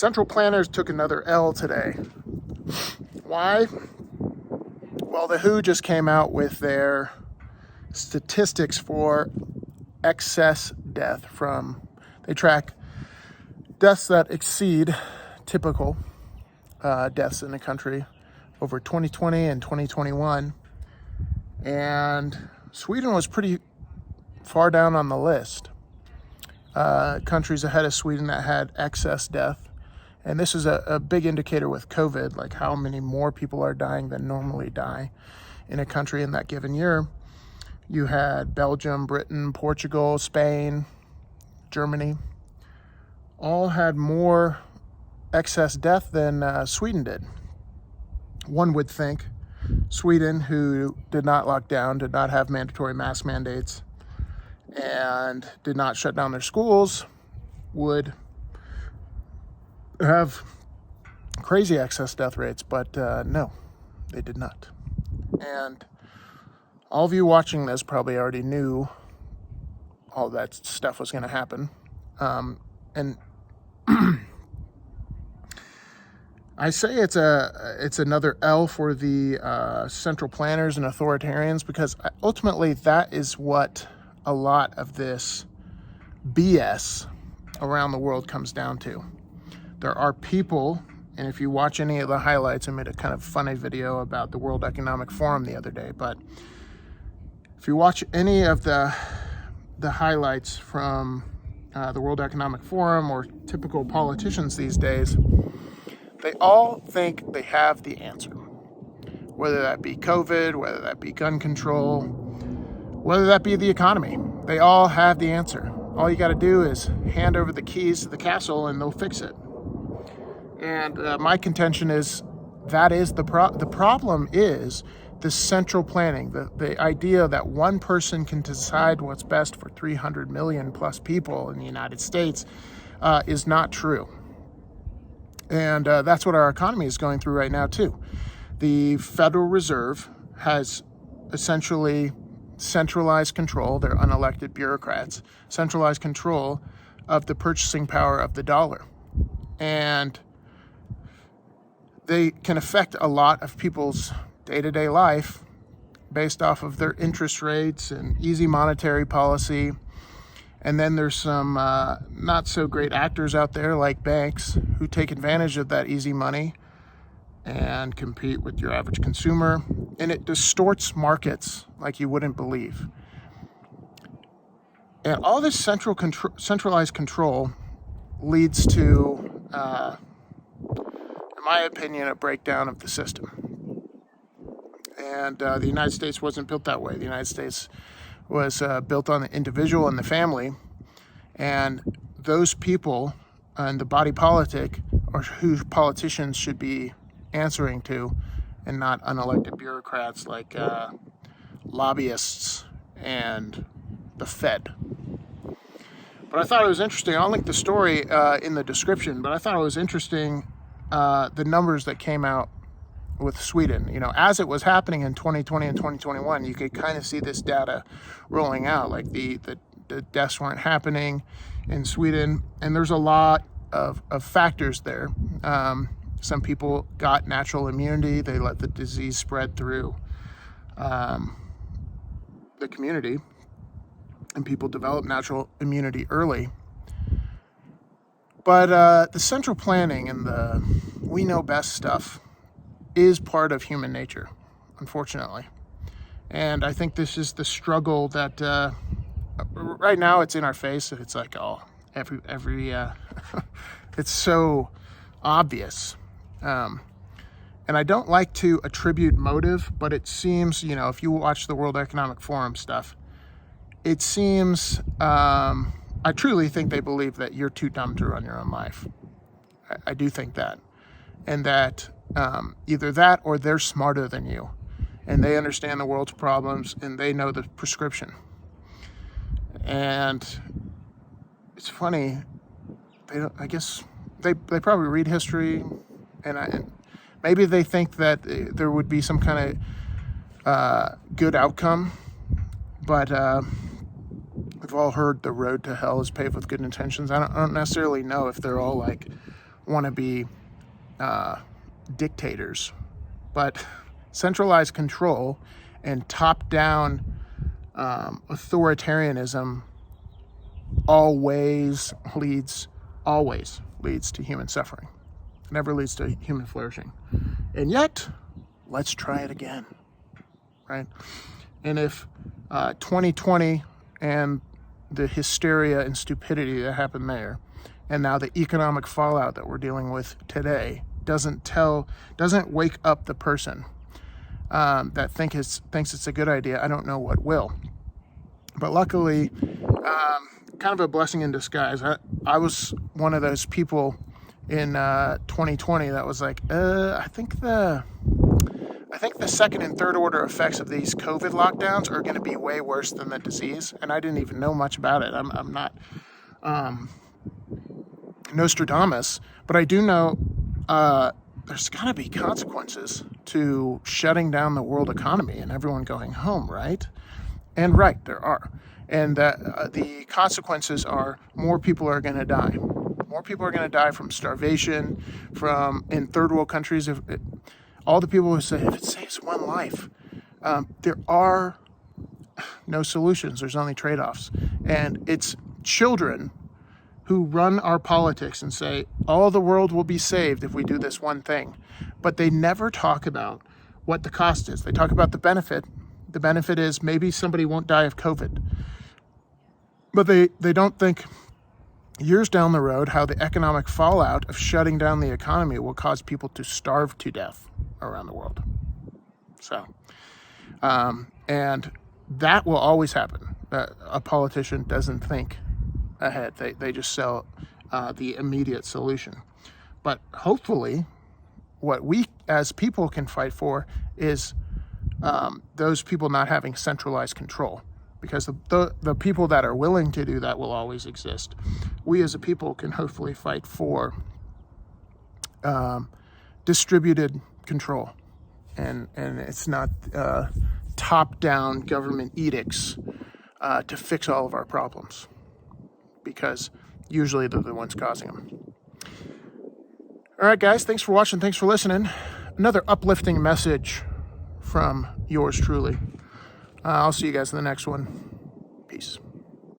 Central planners took another L today. Why? Well, the WHO just came out with their statistics for excess death they track deaths that exceed typical deaths in the country over 2020 and 2021. And Sweden was pretty far down on the list. Countries ahead of Sweden that had excess death. And this is a big indicator with COVID, like how many more people are dying than normally die in a country in that given year. You had Belgium, Britain, Portugal, Spain, Germany, all had more excess death than Sweden did. One would think Sweden, who did not lock down, did not have mandatory mask mandates, and did not shut down their schools, would have crazy excess death rates, but no, they did not. And all of you watching this probably already knew all that stuff was going to happen. And I say it's another L for the central planners and authoritarians, because ultimately that is what a lot of this BS around the world comes down to. There are people, and if you watch any of the highlights, I made a kind of funny video about the World Economic Forum the other day, but if you watch any of the highlights from the World Economic Forum or typical politicians these days, they all think they have the answer. Whether that be COVID, whether that be gun control, whether that be the economy, they all have the answer. All you got to do is hand over the keys to the castle and they'll fix it. And my contention is that is the problem is the central planning, the idea that one person can decide what's best for 300 million plus people in the United States is not true. And that's what our economy is going through right now too. The Federal Reserve has essentially centralized control, they're unelected bureaucrats, centralized control of the purchasing power of the dollar. And they can affect a lot of people's day-to-day life based off of their interest rates and easy monetary policy. And then there's some not so great actors out there like banks who take advantage of that easy money and compete with your average consumer. And it distorts markets like you wouldn't believe. And all this centralized control leads to, in my opinion, a breakdown of the system. And the United States wasn't built that way. The United States was built on the individual and the family. And those people and the body politic are who politicians should be answering to, and not unelected bureaucrats like lobbyists and the Fed. But I thought it was interesting. I'll link the story in the description, but I thought it was interesting the numbers that came out with Sweden. You know, as it was happening in 2020 and 2021, you could kind of see this data rolling out, like the deaths weren't happening in Sweden. And there's a lot of factors there. Some people got natural immunity. They let the disease spread through the community, and people develop natural immunity early. But the central planning and the we know best stuff is part of human nature, unfortunately. And I think this is the struggle that right now it's in our face. It's like, every it's so obvious. And I don't like to attribute motive, but it seems, you know, if you watch the World Economic Forum stuff, it seems, I truly think they believe that you're too dumb to run your own life. I do think that. And that either that or they're smarter than you. And they understand the world's problems and they know the prescription. And it's funny, I guess they probably read history, and maybe they think that there would be some kind of good outcome, but we've all heard the road to hell is paved with good intentions. I don't necessarily know if they're all like want to be dictators, but centralized control and top-down authoritarianism always leads to human suffering. It never leads to human flourishing. And yet, let's try it again, right? And if 2020 and the hysteria and stupidity that happened there, and now the economic fallout that we're dealing with today doesn't wake up the person that thinks it's a good idea, I don't know what will. But luckily, kind of a blessing in disguise. I was one of those people in 2020 that was like, I think the second and third order effects of these COVID lockdowns are going to be way worse than the disease, and I didn't even know much about it. I'm not Nostradamus, but I do know there's got to be consequences to shutting down the world economy and everyone going home, right? And right, there are. And the consequences are more people are going to die. More people are going to die from starvation, in third world countries. All the people who say, if it saves one life, there are no solutions. There's only trade-offs. And it's children who run our politics and say, all the world will be saved if we do this one thing. But they never talk about what the cost is. They talk about the benefit. The benefit is maybe somebody won't die of COVID. But they don't think years down the road how the economic fallout of shutting down the economy will cause people to starve to death around the world. So, and that will always happen. A politician doesn't think ahead. They just sell the immediate solution. But hopefully, what we as people can fight for is those people not having centralized control. Because the people that are willing to do that will always exist. We as a people can hopefully fight for distributed control. And it's not top-down government edicts to fix all of our problems. Because usually they're the ones causing them. All right, guys, thanks for watching. Thanks for listening. Another uplifting message from yours truly. I'll see you guys in the next one. Peace.